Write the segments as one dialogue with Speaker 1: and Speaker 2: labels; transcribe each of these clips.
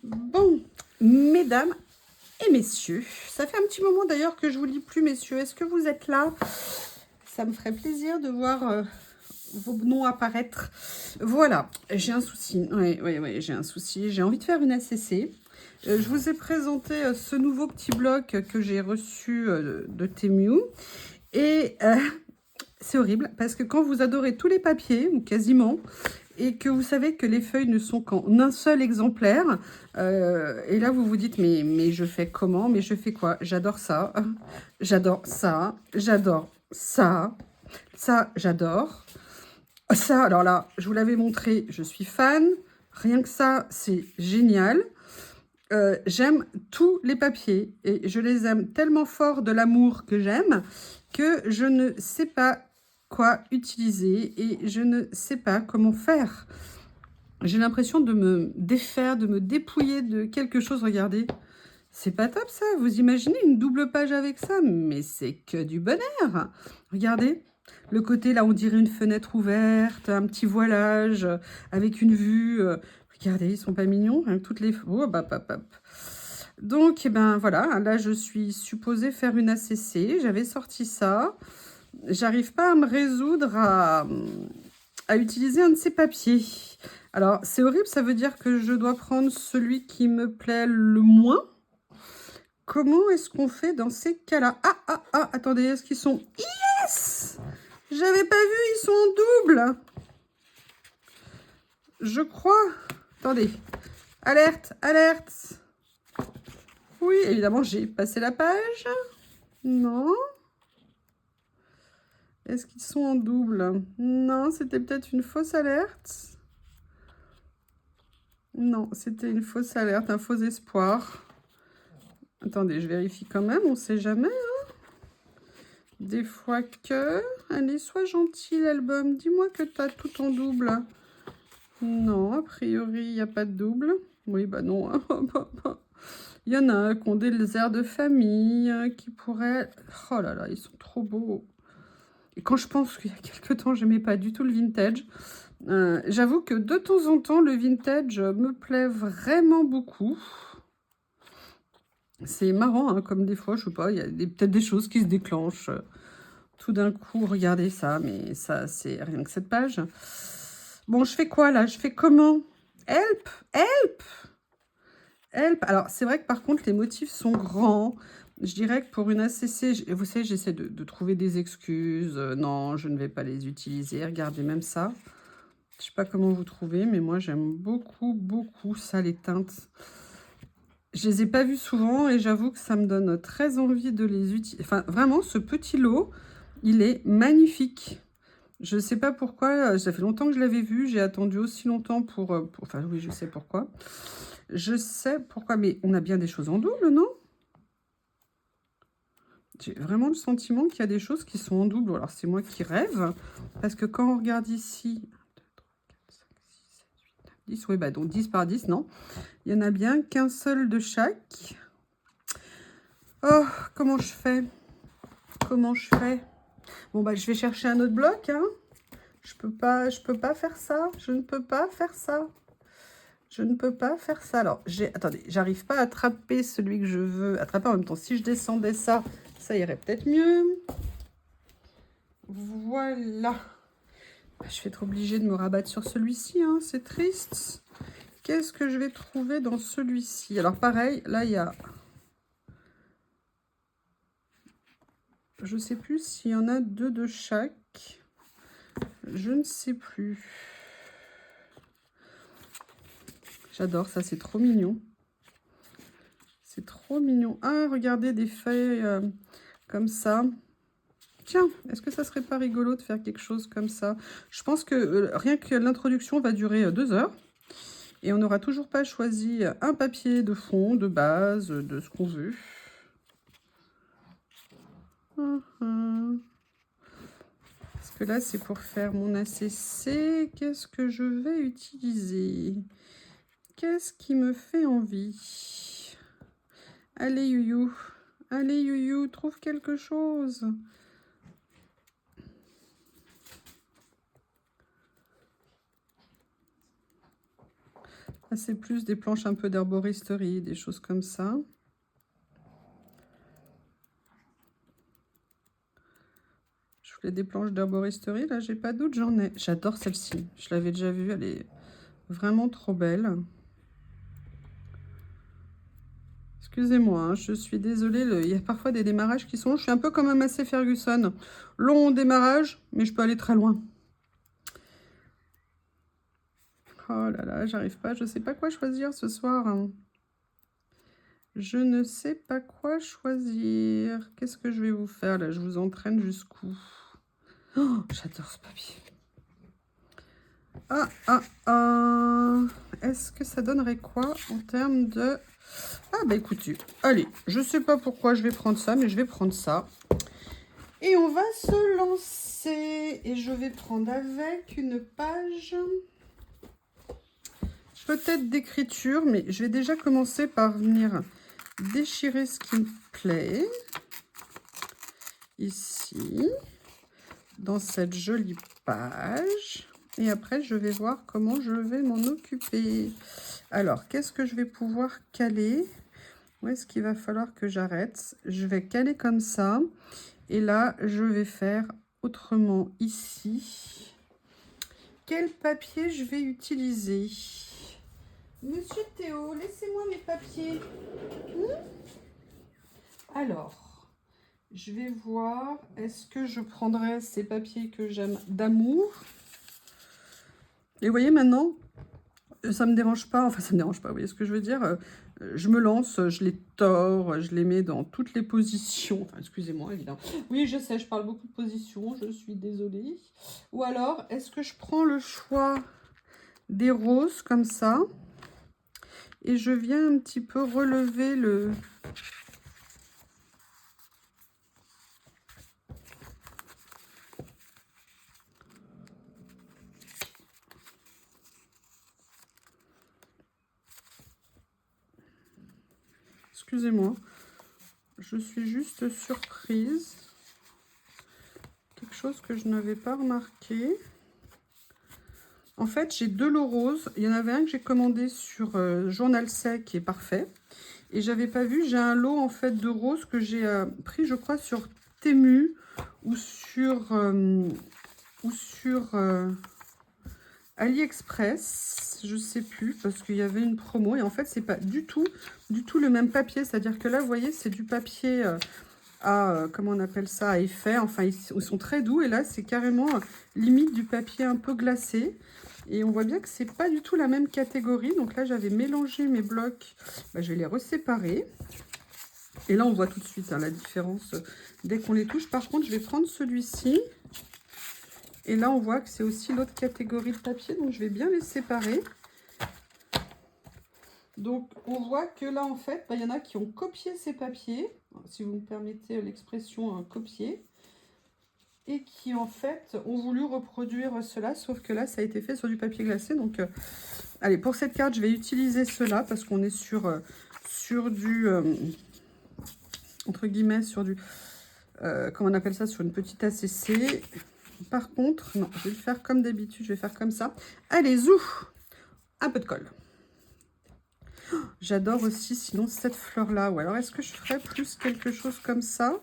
Speaker 1: Bon, mesdames et messieurs, ça fait un petit moment d'ailleurs que je vous lis plus, messieurs. Est-ce que vous êtes là? Ça me ferait plaisir de voir vos noms apparaître. Voilà, j'ai un souci. Oui, j'ai un souci. J'ai envie de faire une ACC. Je vous ai présenté ce nouveau petit bloc que j'ai reçu de Temu. Et c'est horrible parce que quand vous adorez tous les papiers, ou quasiment, et que vous savez que les feuilles ne sont qu'en un seul exemplaire, et là vous vous dites mais je fais comment, mais je fais quoi? J'adore ça, j'adore ça, j'adore ça, ça j'adore, ça alors là je vous l'avais montré, je suis fan, rien que ça c'est génial. J'aime tous les papiers et je les aime tellement fort de l'amour que j'aime que je ne sais pas quoi utiliser et je ne sais pas comment faire. J'ai l'impression de me défaire, de me dépouiller de quelque chose. Regardez, c'est pas top ça. Vous imaginez une double page avec ça? Mais c'est que du bonheur. Regardez, le côté là, on dirait une fenêtre ouverte, un petit voilage avec une vue. Regardez, ils sont pas mignons, hein, toutes les... Oh, bah, hop, hop. Donc, eh ben voilà, là je suis supposée faire une ACC. J'avais sorti ça. J'arrive pas à me résoudre à utiliser un de ces papiers. Alors, c'est horrible, ça veut dire que je dois prendre celui qui me plaît le moins. Comment est-ce qu'on fait dans ces cas-là? Attendez, est-ce qu'ils sont... Yes! J'avais pas vu, ils sont en double. Je crois. Attendez. Alerte, alerte. Oui, évidemment, j'ai passé la page. Non. Est-ce qu'ils sont en double? Non, c'était peut-être une fausse alerte. Non, c'était une fausse alerte, un faux espoir. Attendez, je vérifie quand même, on sait jamais. Hein, des fois que... Allez, sois gentil l'album. Dis-moi que tu as tout en double. Non, a priori, il n'y a pas de double. Oui, bah non. Il y en a qui ont des airs de famille, qui pourraient... Oh là là, ils sont trop beaux. Et quand je pense qu'il y a quelques temps, je n'aimais pas du tout le vintage, j'avoue que de temps en temps, le vintage me plaît vraiment beaucoup. C'est marrant, hein, comme des fois, je sais pas, il y a peut-être des choses qui se déclenchent. Tout d'un coup, regardez ça, mais ça, c'est rien que cette page. Bon, je fais quoi, là? Je fais comment? Help! Help! Help! Alors, c'est vrai que, par contre, les motifs sont grands. Je dirais que pour une ACC, vous savez, j'essaie de trouver des excuses. Non, je ne vais pas les utiliser. Regardez, même ça. Je sais pas comment vous trouvez, mais moi, j'aime beaucoup, beaucoup ça, les teintes. Je les ai pas vus souvent et j'avoue que ça me donne très envie de les utiliser. Enfin, vraiment, ce petit lot, il est magnifique. Je sais pas pourquoi, ça fait longtemps que je l'avais vu, j'ai attendu aussi longtemps pour... Enfin, oui, je sais pourquoi. Je sais pourquoi, mais on a bien des choses en double, non? J'ai vraiment le sentiment qu'il y a des choses qui sont en double. Alors, c'est moi qui rêve, parce que quand on regarde ici... 10, oui, bah donc 10 par 10, non. Il y en a bien qu'un seul de chaque. Oh, comment je fais? Comment je fais? Bon, bah, je vais chercher un autre bloc, hein. Je peux pas faire ça. Je ne peux pas faire ça. Je ne peux pas faire ça. Alors, attendez, j'arrive pas à attraper celui que je veux attraper. En même temps, si je descendais ça, ça irait peut-être mieux. Voilà. Je vais être obligée de me rabattre sur celui-ci, hein. C'est triste. Qu'est-ce que je vais trouver dans celui-ci? Alors, pareil, là, il y a... Je ne sais plus s'il y en a deux de chaque. Je ne sais plus. J'adore ça, c'est trop mignon. C'est trop mignon. Ah, regardez des feuilles comme ça. Tiens, est-ce que ça serait pas rigolo de faire quelque chose comme ça? Je pense que rien que l'introduction va durer 2 heures. Et on n'aura toujours pas choisi un papier de fond, de base, de ce qu'on veut. Parce que là, c'est pour faire mon ACC. Qu'est-ce que je vais utiliser? Qu'est-ce qui me fait envie? Allez, Youyou. Allez, Youyou, trouve quelque chose. Ah, C'est plus des planches un peu d'herboristerie, des choses comme ça. Je voulais des planches d'herboristerie, là j'ai pas doute, j'en ai. J'adore celle-ci, je l'avais déjà vue, elle est vraiment trop belle. Excusez-moi, hein, je suis désolée, il y a parfois des démarrages qui sont... Je suis un peu comme un Massey Ferguson. Long démarrage, mais je peux aller très loin. Oh là là, j'arrive pas, je sais pas quoi choisir ce soir. Je ne sais pas quoi choisir. Qu'est-ce que je vais vous faire là? Je vous entraîne jusqu'où? Oh, j'adore ce papier. Est-ce que ça donnerait quoi en termes de... Ah bah écoutez, allez, je sais pas pourquoi je vais prendre ça, mais je vais prendre ça. Et on va se lancer. Et je vais prendre avec une page... peut-être d'écriture, mais je vais déjà commencer par venir déchirer ce qui me plaît. Ici, dans cette jolie page. Et après, je vais voir comment je vais m'en occuper. Alors, qu'est-ce que je vais pouvoir caler? Où est-ce qu'il va falloir que j'arrête? Je vais caler comme ça. Et là, je vais faire autrement ici. Quel papier je vais utiliser? Monsieur Théo, laissez-moi mes papiers. Alors, je vais voir, est-ce que je prendrai ces papiers que j'aime d'amour? Et vous voyez maintenant, ça me dérange pas, enfin ça me dérange pas, vous voyez ce que je veux dire? Je me lance, je les tords, je les mets dans toutes les positions. Enfin, excusez-moi, évidemment. Oui, je sais, je parle beaucoup de positions, je suis désolée. Ou alors, est-ce que je prends le choix des roses comme ça? Et je viens un petit peu relever le... Excusez-moi, je suis juste surprise. Quelque chose que je n'avais pas remarqué. En fait, j'ai deux lots roses. Il y en avait un que j'ai commandé sur Journal Sec qui est parfait. Et j'avais pas vu, j'ai un lot en fait de roses que j'ai pris, je crois, sur Temu ou sur AliExpress, je sais plus, parce qu'il y avait une promo. Et en fait, c'est pas du tout le même papier. C'est-à-dire que là, vous voyez, c'est du papier comment on appelle ça, à effet. Enfin, ils sont très doux. Et là, c'est carrément limite du papier un peu glacé. Et on voit bien que c'est pas du tout la même catégorie. Donc là, j'avais mélangé mes blocs. Bah, je vais les reséparer. Et là, on voit tout de suite la différence dès qu'on les touche. Par contre, je vais prendre celui-ci. Et là, on voit que c'est aussi l'autre catégorie de papier. Donc, je vais bien les séparer. Donc, on voit que là, en fait, il y en a qui ont copié ces papiers. Si vous me permettez l'expression copier. Et qui, en fait, ont voulu reproduire cela. Sauf que là, ça a été fait sur du papier glacé. Donc, allez, pour cette carte, je vais utiliser cela. Parce qu'on est sur du... entre guillemets, sur du... comment on appelle ça? Sur une petite ACC. Par contre, non, je vais le faire comme d'habitude, je vais faire comme ça. Allez, zou! Un peu de colle. Oh, j'adore aussi, sinon, cette fleur-là. Ou alors, est-ce que je ferais plus quelque chose comme ça?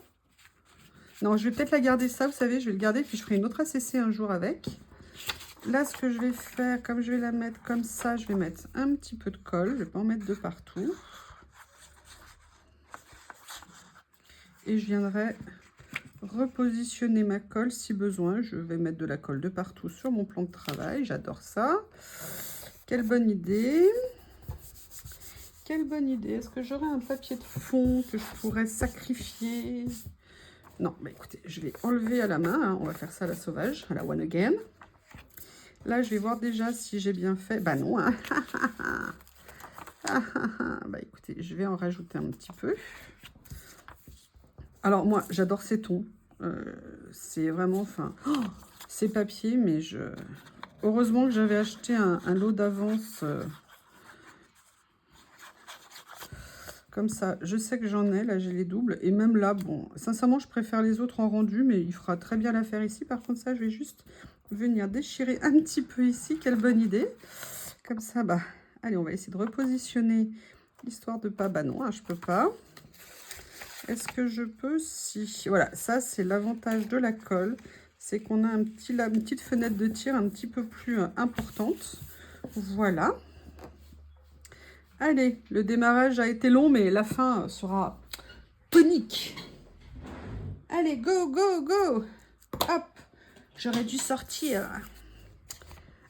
Speaker 1: Non, je vais peut-être la garder ça, vous savez, je vais le garder, puis je ferai une autre ACC un jour avec. Là, ce que je vais faire, comme je vais la mettre comme ça, je vais mettre un petit peu de colle. Je ne vais pas en mettre de partout. Et je viendrai repositionner ma colle si besoin. Je vais mettre de la colle de partout sur mon plan de travail. J'adore ça. Quelle bonne idée. Quelle bonne idée. Est-ce que j'aurais un papier de fond que je pourrais sacrifier? Non, bah écoutez, je vais enlever à la main. Hein. On va faire ça à la sauvage, à la one again. Là, je vais voir déjà si j'ai bien fait. Bah non. Hein. Bah écoutez, je vais en rajouter un petit peu. Alors moi, j'adore ces tons. C'est vraiment, enfin, ces papiers, mais heureusement que j'avais acheté un lot d'avance comme ça. Je sais que j'en ai, là j'ai les doubles. Et même là, bon, sincèrement, je préfère les autres en rendu, mais il fera très bien l'affaire ici. Par contre, ça, je vais juste venir déchirer un petit peu ici. Quelle bonne idée. Comme ça, bah, Allez, on va essayer de repositionner l'histoire de pas. Bah non, hein, je peux pas. Est-ce que je peux? Si. Voilà, ça c'est l'avantage de la colle. C'est qu'on a une petite fenêtre de tir un petit peu plus importante. Voilà. Allez, le démarrage a été long, mais la fin sera tonique. Allez, go, go, go. Hop, j'aurais dû sortir.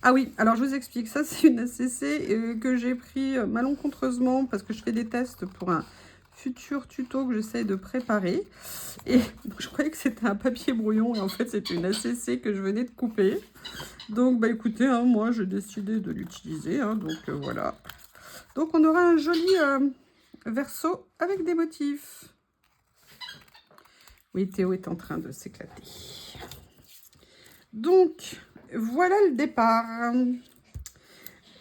Speaker 1: Ah oui, alors je vous explique. Ça, c'est une ACC que j'ai pris malencontreusement parce que je fais des tests pour un futur tuto que j'essaye de préparer. Et donc, je croyais que c'était un papier brouillon et en fait, c'était une ACC que je venais de couper. Donc, bah écoutez, hein, moi, j'ai décidé de l'utiliser. Hein, donc, voilà. Donc, on aura un joli verso avec des motifs. Oui, Théo est en train de s'éclater. Donc, voilà le départ.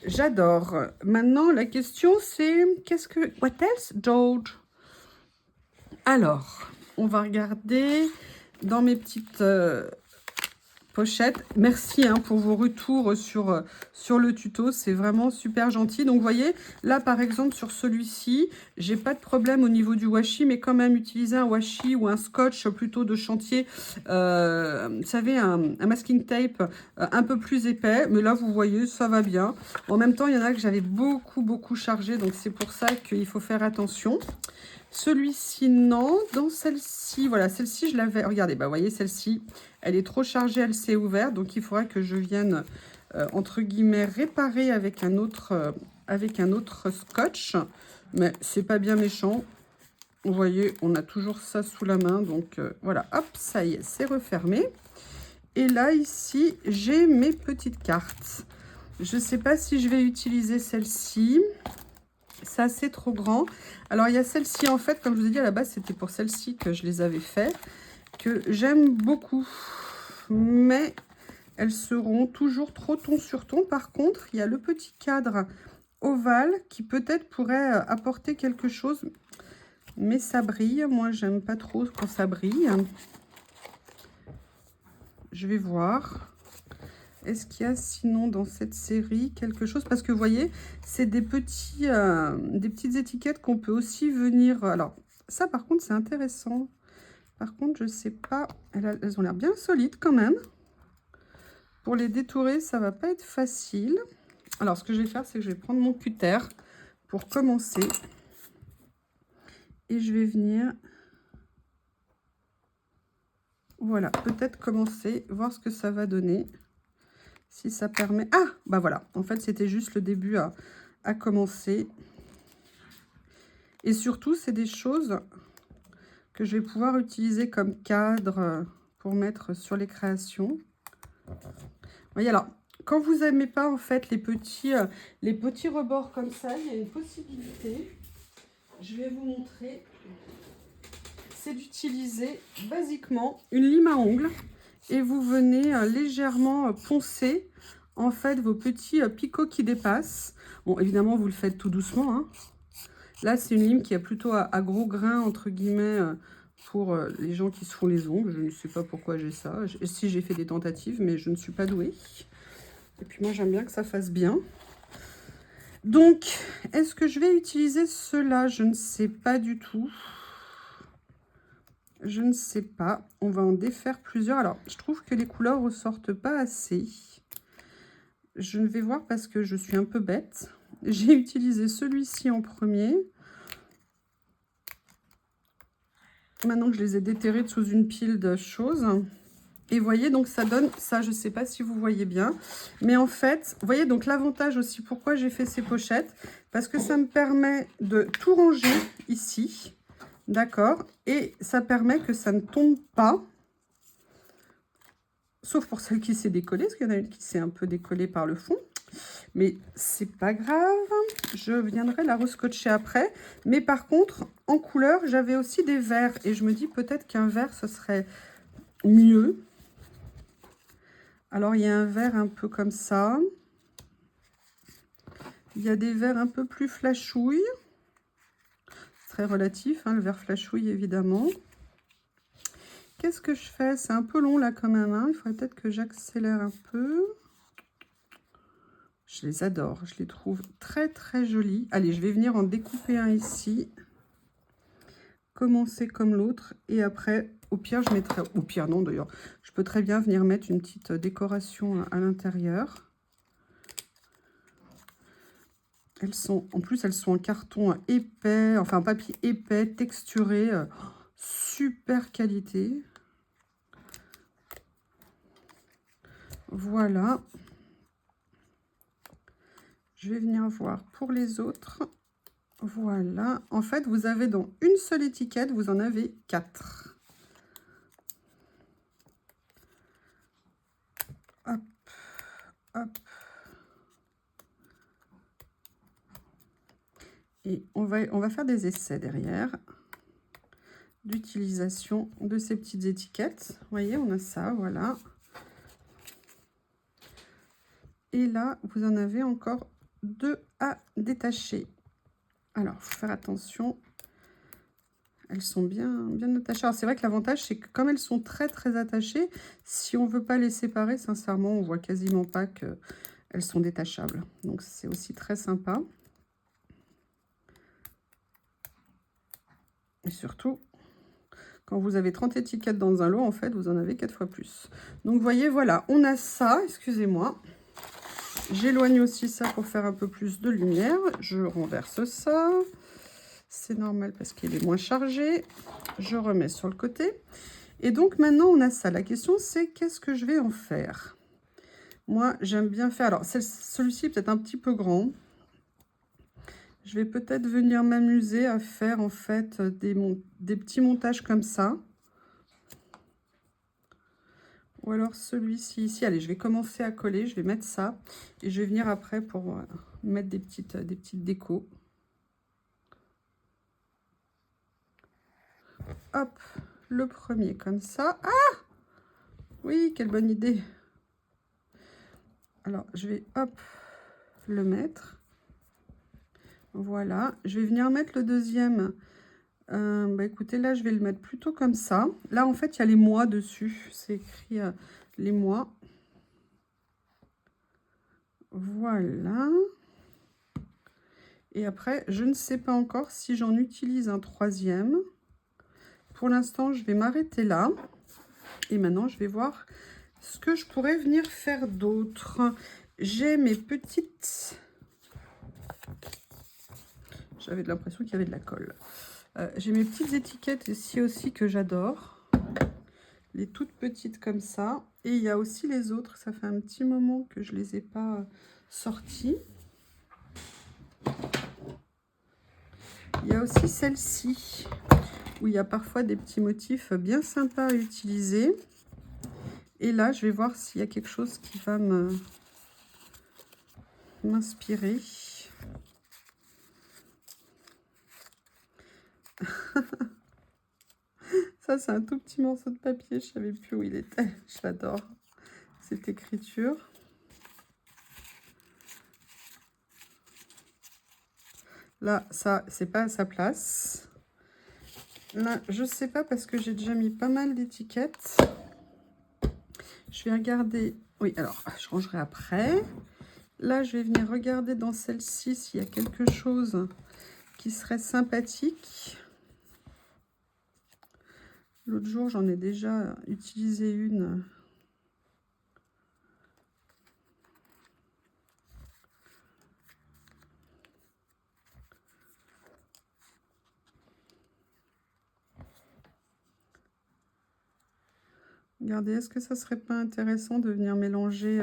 Speaker 1: J'adore. Maintenant, la question, c'est... Qu'est-ce que... What else, George? Alors, on va regarder dans mes petites... pochette. Merci hein, pour vos retours sur le tuto, c'est vraiment super gentil. Donc vous voyez, là par exemple sur celui-ci, j'ai pas de problème au niveau du washi, mais quand même utiliser un washi ou un scotch plutôt de chantier, vous savez, un masking tape un peu plus épais, mais là vous voyez, ça va bien. En même temps, il y en a que j'avais beaucoup chargé, donc c'est pour ça qu'il faut faire attention. Celui-ci, non. Dans celle-ci, voilà, celle-ci, je l'avais... Regardez, bah, vous voyez, celle-ci, elle est trop chargée, elle s'est ouverte. Donc, il faudra que je vienne, entre guillemets, réparer avec un autre scotch. Mais c'est pas bien méchant. Vous voyez, on a toujours ça sous la main. Donc, voilà, hop, ça y est, c'est refermé. Et là, ici, j'ai mes petites cartes. Je ne sais pas si je vais utiliser celle-ci. Ça, c'est trop grand. Alors, il y a celle-ci, en fait, comme je vous ai dit, à la base, c'était pour celle-ci que je les avais fait, que j'aime beaucoup. Mais elles seront toujours trop ton sur ton. Par contre, il y a le petit cadre ovale qui peut-être pourrait apporter quelque chose. Mais ça brille. Moi, j'aime pas trop quand ça brille. Je vais voir. Est-ce qu'il y a sinon dans cette série quelque chose? Parce que vous voyez, c'est des petites étiquettes qu'on peut aussi venir... Alors, ça par contre, c'est intéressant. Par contre, je ne sais pas... Elles ont l'air bien solides quand même. Pour les détourer, ça va pas être facile. Alors, ce que je vais faire, c'est que je vais prendre mon cutter pour commencer. Et je vais venir... Voilà, peut-être commencer, voir ce que ça va donner. Si ça permet... Ah, bah voilà. En fait, c'était juste le début à commencer. Et surtout, c'est des choses que je vais pouvoir utiliser comme cadre pour mettre sur les créations. Vous voyez, alors, quand vous n'aimez pas, en fait, les petits rebords comme ça, il y a une possibilité. Je vais vous montrer. C'est d'utiliser, basiquement, une lime à ongles. Et vous venez légèrement poncer en fait vos petits picots qui dépassent. Bon, évidemment, vous le faites tout doucement. Hein. Là, c'est une lime qui est plutôt à gros grains, entre guillemets, pour les gens qui se font les ongles. Je ne sais pas pourquoi j'ai ça. Si j'ai fait des tentatives, mais je ne suis pas douée. Et puis moi, j'aime bien que ça fasse bien. Donc, est-ce que je vais utiliser cela? Je ne sais pas du tout. Je ne sais pas. On va en défaire plusieurs. Alors, je trouve que les couleurs ne ressortent pas assez. Je vais voir parce que je suis un peu bête. J'ai utilisé celui-ci en premier. Maintenant que je les ai déterrés sous une pile de choses. Et vous voyez, donc ça donne ça. Je ne sais pas si vous voyez bien. Mais en fait, vous voyez, donc l'avantage aussi, pourquoi j'ai fait ces pochettes. Parce que ça me permet de tout ranger ici. D'accord, et ça permet que ça ne tombe pas, sauf pour celle qui s'est décollée, parce qu'il y en a une qui s'est un peu décollée par le fond, mais c'est pas grave, je viendrai la rescotcher après. Mais par contre, en couleur, j'avais aussi des verts, et je me dis peut-être qu'un vert, ce serait mieux. Alors, il y a un vert un peu comme ça, il y a des verts un peu plus flashouilles. Très relatif, hein, le vert flashouille évidemment. Qu'est-ce que je fais? C'est un peu long là quand même, hein. Il faudrait peut-être que j'accélère un peu. Je les adore, je les trouve très très jolis. Allez, je vais venir en découper un ici. Commencer comme l'autre et après, au pire, je mettrai... Au pire, non d'ailleurs. Je peux très bien venir mettre une petite décoration à l'intérieur. Elles sont, en plus, elles sont en carton épais, enfin papier épais, texturé, super qualité. Voilà. Je vais venir voir pour les autres. Voilà. En fait, vous avez dans une seule étiquette, vous en avez 4. Hop, hop. Et on va faire des essais derrière d'utilisation de ces petites étiquettes. Vous voyez, on a ça, voilà. Et là, vous en avez encore 2 à détacher. Alors, il faut faire attention. Elles sont bien attachées. Alors, c'est vrai que l'avantage, c'est que comme elles sont très, très attachées, si on ne veut pas les séparer, sincèrement, on voit quasiment pas qu'elles sont détachables. Donc, c'est aussi très sympa. Et surtout, quand vous avez 30 étiquettes dans un lot, en fait, vous en avez 4 fois plus. Donc, vous voyez, voilà, on a ça. Excusez-moi. J'éloigne aussi ça pour faire un peu plus de lumière. Je renverse ça. C'est normal parce qu'il est moins chargé. Je remets sur le côté. Et donc, maintenant, on a ça. La question, c'est qu'est-ce que je vais en faire? Moi, j'aime bien faire... Alors, celui-ci est peut-être un petit peu grand. Je vais peut-être venir m'amuser à faire, en fait, des petits montages comme ça. Ou alors celui-ci ici. Allez, je vais commencer à coller. Je vais mettre ça. Et je vais venir après pour mettre des petites décos. Hop, le premier comme ça. Ah! Oui, quelle bonne idée. Alors, je vais, hop, le mettre. Voilà. Je vais venir mettre le deuxième. Bah, écoutez, là, je vais le mettre plutôt comme ça. Là, en fait, il y a les mois dessus. C'est écrit les mois. Voilà. Et après, je ne sais pas encore si j'en utilise un troisième. Pour l'instant, je vais m'arrêter là. Et maintenant, je vais voir ce que je pourrais venir faire d'autre. J'ai mes petites... J'avais l'impression qu'il y avait de la colle. J'ai mes petites étiquettes ici aussi que j'adore. Les toutes petites comme ça. Et il y a aussi les autres. Ça fait un petit moment que je ne les ai pas sorties. Il y a aussi celle-ci, où il y a parfois des petits motifs bien sympas à utiliser. Et là, je vais voir s'il y a quelque chose qui va m'inspirer. Ça, c'est un tout petit morceau de papier. Je ne savais plus où il était. Je l'adore, cette écriture. Là, ça, c'est pas à sa place. Là, je sais pas parce que j'ai déjà mis pas mal d'étiquettes. Je vais regarder. Oui, alors, je rangerai après. Là, je vais venir regarder dans celle-ci s'il y a quelque chose qui serait sympathique. L'autre jour, j'en ai déjà utilisé une. Regardez, est-ce que ça serait pas intéressant de venir mélanger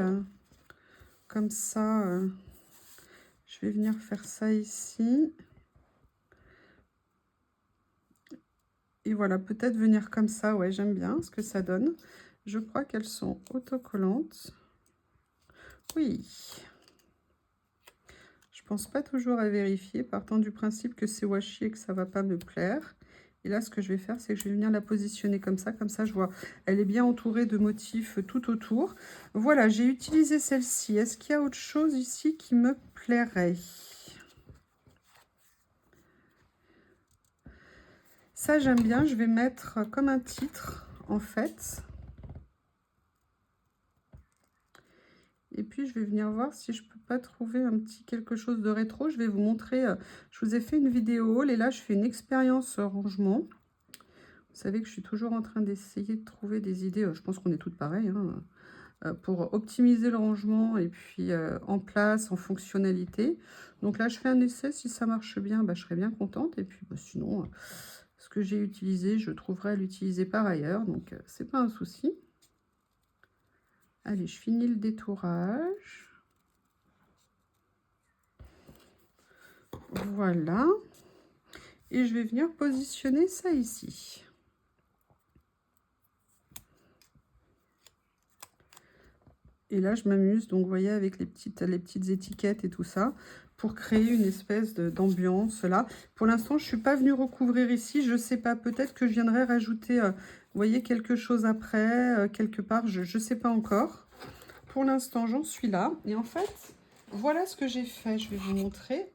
Speaker 1: comme ça je vais venir faire ça ici. Et voilà, peut-être venir comme ça. Ouais, j'aime bien ce que ça donne. Je crois qu'elles sont autocollantes. Oui. Je pense pas toujours à vérifier, partant du principe que c'est washi et que ça va pas me plaire. Et là, ce que je vais faire, c'est que je vais venir la positionner comme ça je vois, elle est bien entourée de motifs tout autour. Voilà, j'ai utilisé celle-ci. Est-ce qu'il y a autre chose ici qui me plairait? Ça, j'aime bien. Je vais mettre comme un titre, en fait. Et puis, puis je vais venir voir si je peux pas trouver un petit quelque chose de rétro. Je vais vous montrer, je vous ai fait une vidéo haul et là je fais une expérience rangement. Vous savez que je suis toujours en train d'essayer de trouver des idées, je pense qu'on est toutes pareilles, hein, pour optimiser le rangement et puis en place, en fonctionnalité. Donc là je fais un essai, si ça marche bien, bah, je serai bien contente. Et puis bah, sinon, ce que j'ai utilisé, je trouverai à l'utiliser par ailleurs, donc c'est pas un souci. Allez, je finis le détourage. Voilà. Et je vais venir positionner ça ici. Et là, je m'amuse, donc vous voyez, avec les petites étiquettes et tout ça, pour créer une espèce d'ambiance là. Pour l'instant, je ne suis pas venue recouvrir ici. Je ne sais pas, peut-être que je viendrai rajouter, vous voyez, quelque chose après, quelque part, je ne sais pas encore. Pour l'instant, j'en suis là. Et en fait, voilà ce que j'ai fait. Je vais vous montrer.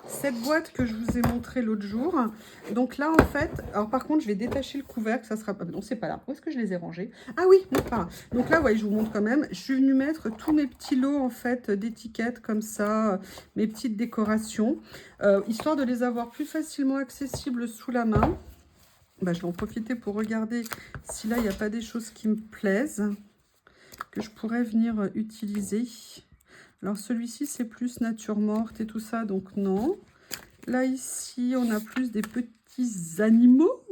Speaker 1: Cette boîte que je vous ai montré l'autre jour. Donc là, en fait, alors par contre, je vais détacher le couvercle. Ça sera pas... Non, c'est pas là. Où est-ce que je les ai rangés? Ah oui, non, pas là. Donc là, ouais, je vous montre quand même. Je suis venue mettre tous mes petits lots, en fait, d'étiquettes comme ça, mes petites décorations, histoire de les avoir plus facilement accessibles sous la main. Bah, je vais en profiter pour regarder si là, il n'y a pas des choses qui me plaisent, que je pourrais venir utiliser. Alors celui-ci, c'est plus nature morte et tout ça, donc non. Là, ici, on a plus des petits animaux.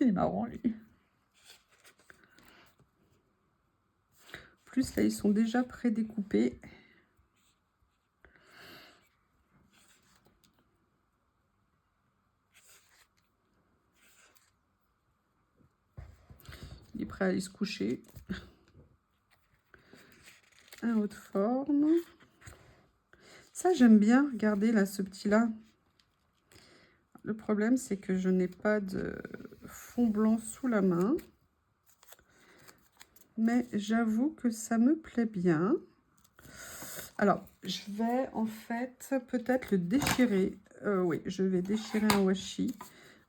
Speaker 1: Il est marrant, lui. Plus, là, ils sont déjà pré-découpés. Il est prêt à aller se coucher. Un haut de forme. Ça, j'aime bien. Regardez, là, ce petit-là. Le problème, c'est que je n'ai pas de fond blanc sous la main. Mais j'avoue que ça me plaît bien. Alors, je vais en fait peut-être le déchirer. Oui, je vais déchirer un washi.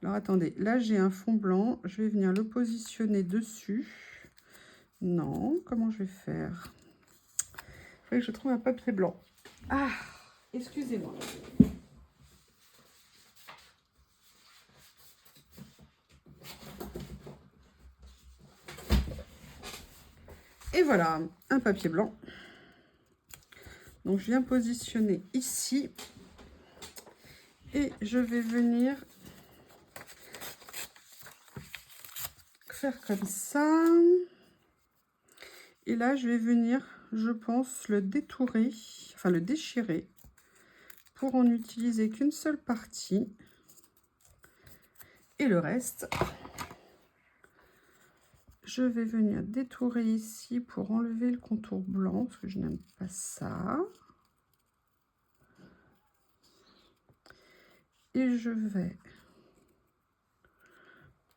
Speaker 1: Alors, attendez. Là, j'ai un fond blanc. Je vais venir le positionner dessus. Non, comment je vais faire? Il faudrait que je trouve un papier blanc. Ah, excusez-moi. Et voilà, un papier blanc. Donc, je viens positionner ici. Et je vais venir faire comme ça. Et là, je vais venir, je pense, le détourer, enfin le déchirer, pour en utiliser qu'une seule partie. Et le reste, je vais venir détourer ici pour enlever le contour blanc, parce que je n'aime pas ça. Et je vais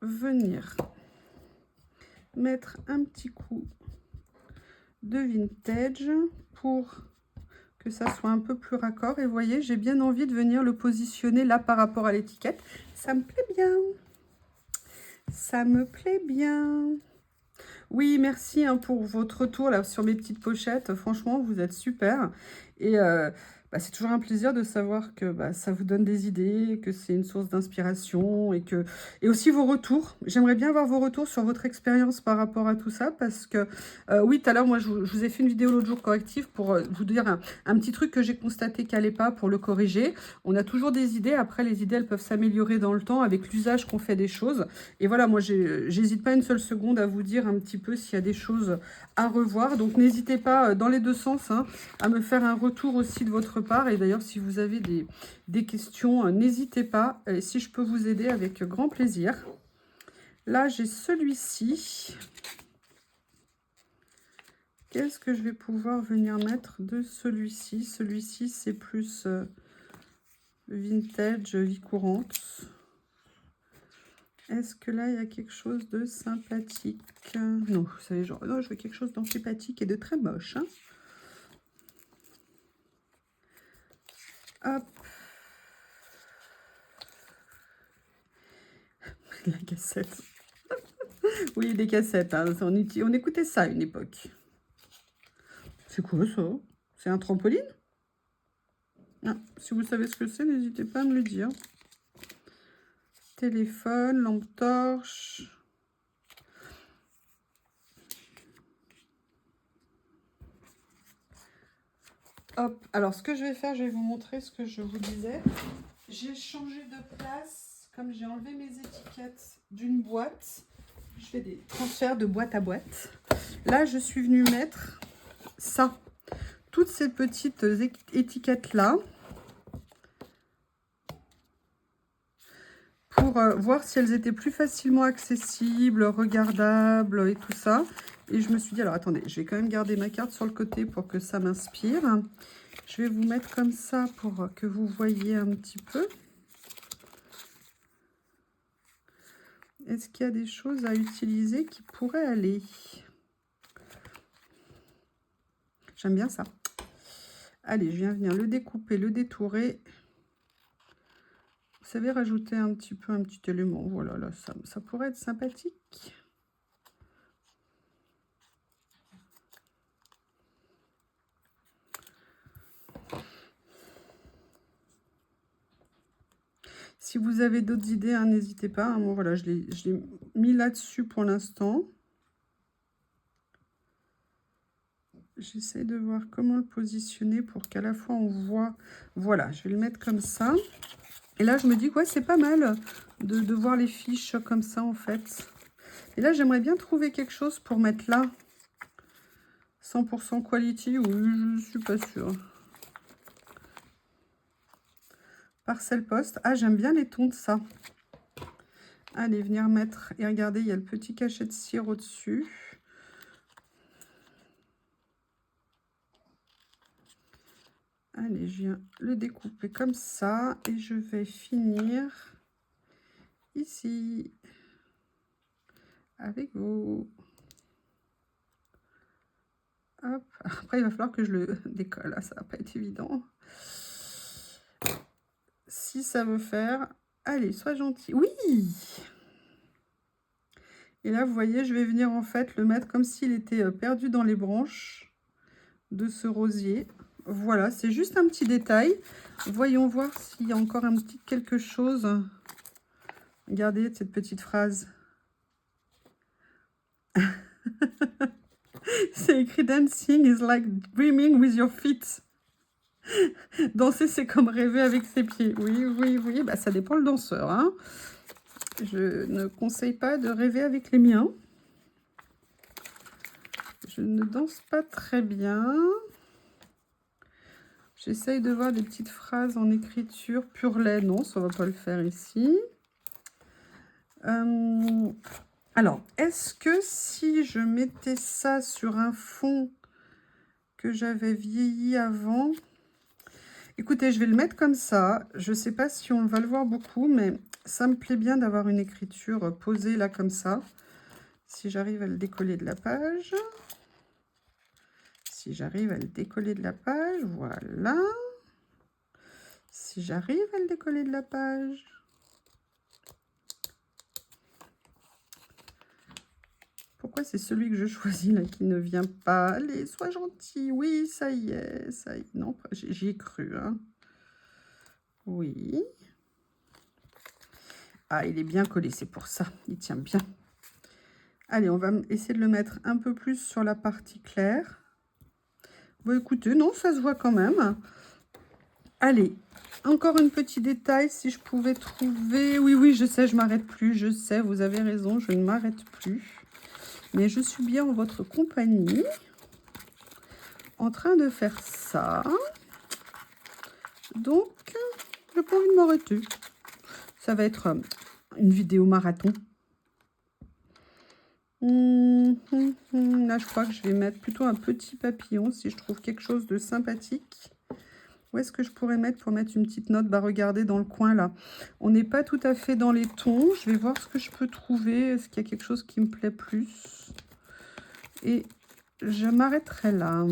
Speaker 1: venir mettre un petit coup de vintage pour que ça soit un peu plus raccord. Et vous voyez, j'ai bien envie de venir le positionner là par rapport à l'étiquette. Ça me plaît bien. Ça me plaît bien. Oui, merci hein, pour votre retour là sur mes petites pochettes. Franchement, vous êtes super. Et bah, c'est toujours un plaisir de savoir que bah, ça vous donne des idées, que c'est une source d'inspiration et aussi vos retours. J'aimerais bien avoir vos retours sur votre expérience par rapport à tout ça parce que oui, tout à l'heure, moi, je vous ai fait une vidéo l'autre jour corrective pour vous dire un petit truc que j'ai constaté qui n'allait pas pour le corriger. On a toujours des idées. Après, les idées, elles peuvent s'améliorer dans le temps avec l'usage qu'on fait des choses. Et voilà, moi, j'hésite pas une seule seconde à vous dire un petit peu s'il y a des choses à revoir. Donc, n'hésitez pas dans les deux sens hein, à me faire un retour aussi de votre part. Et d'ailleurs, si vous avez des questions, n'hésitez pas. Et si je peux vous aider, avec grand plaisir. Là, j'ai celui-ci. Qu'est-ce que je vais pouvoir venir mettre de celui-ci? Celui-ci, c'est plus vintage, vie courante. Est-ce que là, il y a quelque chose de sympathique? Non, vous savez, genre, non, je veux quelque chose d'antipathique et de très moche. Hein. Hop. La cassette. Oui, des cassettes, hein. On écoutait ça à une époque. C'est quoi ça? C'est un trampoline? Ah, si vous savez ce que c'est, n'hésitez pas à me le dire. Téléphone, lampe torche. Hop, alors ce que je vais faire, je vais vous montrer ce que je vous disais. J'ai changé de place, comme j'ai enlevé mes étiquettes d'une boîte. Je fais des transferts de boîte à boîte. Là, je suis venue mettre ça. Toutes ces petites étiquettes-là. Pour voir si elles étaient plus facilement accessibles, regardables et tout ça. Et je me suis dit, alors attendez, je vais quand même garder ma carte sur le côté pour que ça m'inspire. Je vais vous mettre comme ça pour que vous voyez un petit peu. Est-ce qu'il y a des choses à utiliser qui pourraient aller? J'aime bien ça. Allez, je viens venir le découper, le détourer. Vous savez, rajouter un petit élément. Voilà, là, ça pourrait être sympathique. Si vous avez d'autres idées, hein, n'hésitez pas. Moi, voilà, je l'ai mis là-dessus pour l'instant. J'essaie de voir comment le positionner pour qu'à la fois on voit... Voilà, je vais le mettre comme ça. Et là, je me dis que ouais, c'est pas mal de voir les fiches comme ça, en fait. Et là, j'aimerais bien trouver quelque chose pour mettre là. 100% quality, oui, je suis pas sûre. Parcelle poste. Ah, j'aime bien les tons de ça. Allez, venir mettre... Et regardez, il y a le petit cachet de cire au-dessus. Allez, je viens le découper comme ça. Et je vais finir ici avec vous. Hop. Après, il va falloir que je le décolle. Là, ça va pas être évident. Si ça veut faire... Allez, sois gentil. Oui! Et là, vous voyez, je vais venir en fait le mettre comme s'il était perdu dans les branches de ce rosier. Voilà, c'est juste un petit détail. Voyons voir s'il y a encore un petit quelque chose. Regardez cette petite phrase. C'est écrit « Dancing is like dreaming with your feet ». Danser, c'est comme rêver avec ses pieds. Oui, oui, oui, bah, ça dépend le danseur, hein. Je ne conseille pas de rêver avec les miens. Je ne danse pas très bien. J'essaye de voir des petites phrases en écriture. Pur lait, non, ça ne va pas le faire ici. Alors, est-ce que si je mettais ça sur un fond que j'avais vieilli avant... Écoutez, je vais le mettre comme ça. Je ne sais pas si on va le voir beaucoup, mais ça me plaît bien d'avoir une écriture posée là comme ça. Si j'arrive à le décoller de la page. Si j'arrive à le décoller de la page, voilà. Si j'arrive à le décoller de la page. Pourquoi c'est celui que je choisis là qui ne vient pas? Allez, sois gentil. Oui, ça y est, ça y est. Non, j'y ai cru, hein. Oui. Ah, il est bien collé, c'est pour ça. Il tient bien. Allez, on va essayer de le mettre un peu plus sur la partie claire. Bon, écoutez, non, ça se voit quand même. Allez, encore un petit détail, si je pouvais trouver... Oui, oui, je sais, je m'arrête plus. Je sais, vous avez raison, je ne m'arrête plus. Mais je suis bien en votre compagnie, en train de faire ça. Donc, je n'ai pas envie de m'arrêter. Ça va être une vidéo marathon. Là, je crois que je vais mettre plutôt un petit papillon si je trouve quelque chose de sympathique. Où est-ce que je pourrais mettre pour mettre une petite note? Bah, regardez dans le coin là. On n'est pas tout à fait dans les tons. Je vais voir ce que je peux trouver. Est-ce qu'il y a quelque chose qui me plaît plus? Et je m'arrêterai là.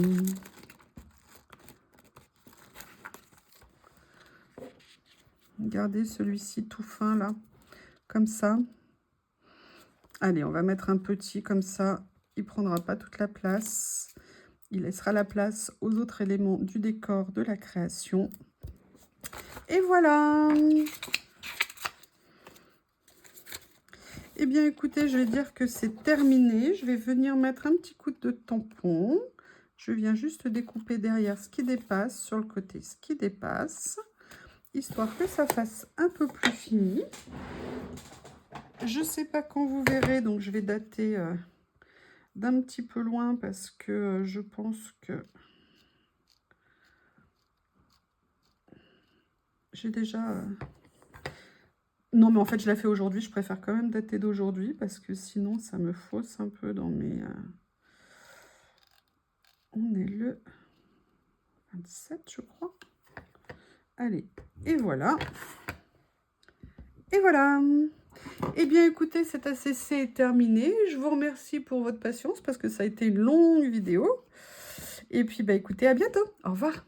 Speaker 1: Regardez celui-ci tout fin là. Comme ça. Allez, on va mettre un petit comme ça. Il ne prendra pas toute la place. Il laissera la place aux autres éléments du décor de la création. Et voilà. Eh bien, écoutez, je vais dire que c'est terminé. Je vais venir mettre un petit coup de tampon. Je viens juste découper derrière ce qui dépasse, sur le côté ce qui dépasse, histoire que ça fasse un peu plus fini. Je ne sais pas quand vous verrez, donc je vais dater d'un petit peu loin parce que je pense que j'ai déjà... Non, mais en fait, je la fais aujourd'hui. Je préfère quand même dater d'aujourd'hui parce que sinon, ça me fausse un peu dans mes... On est le 27, je crois. Allez, et voilà. Et voilà. Eh bien, écoutez, cet ACC est terminé. Je vous remercie pour votre patience parce que ça a été une longue vidéo. Et puis, bah, écoutez, à bientôt. Au revoir.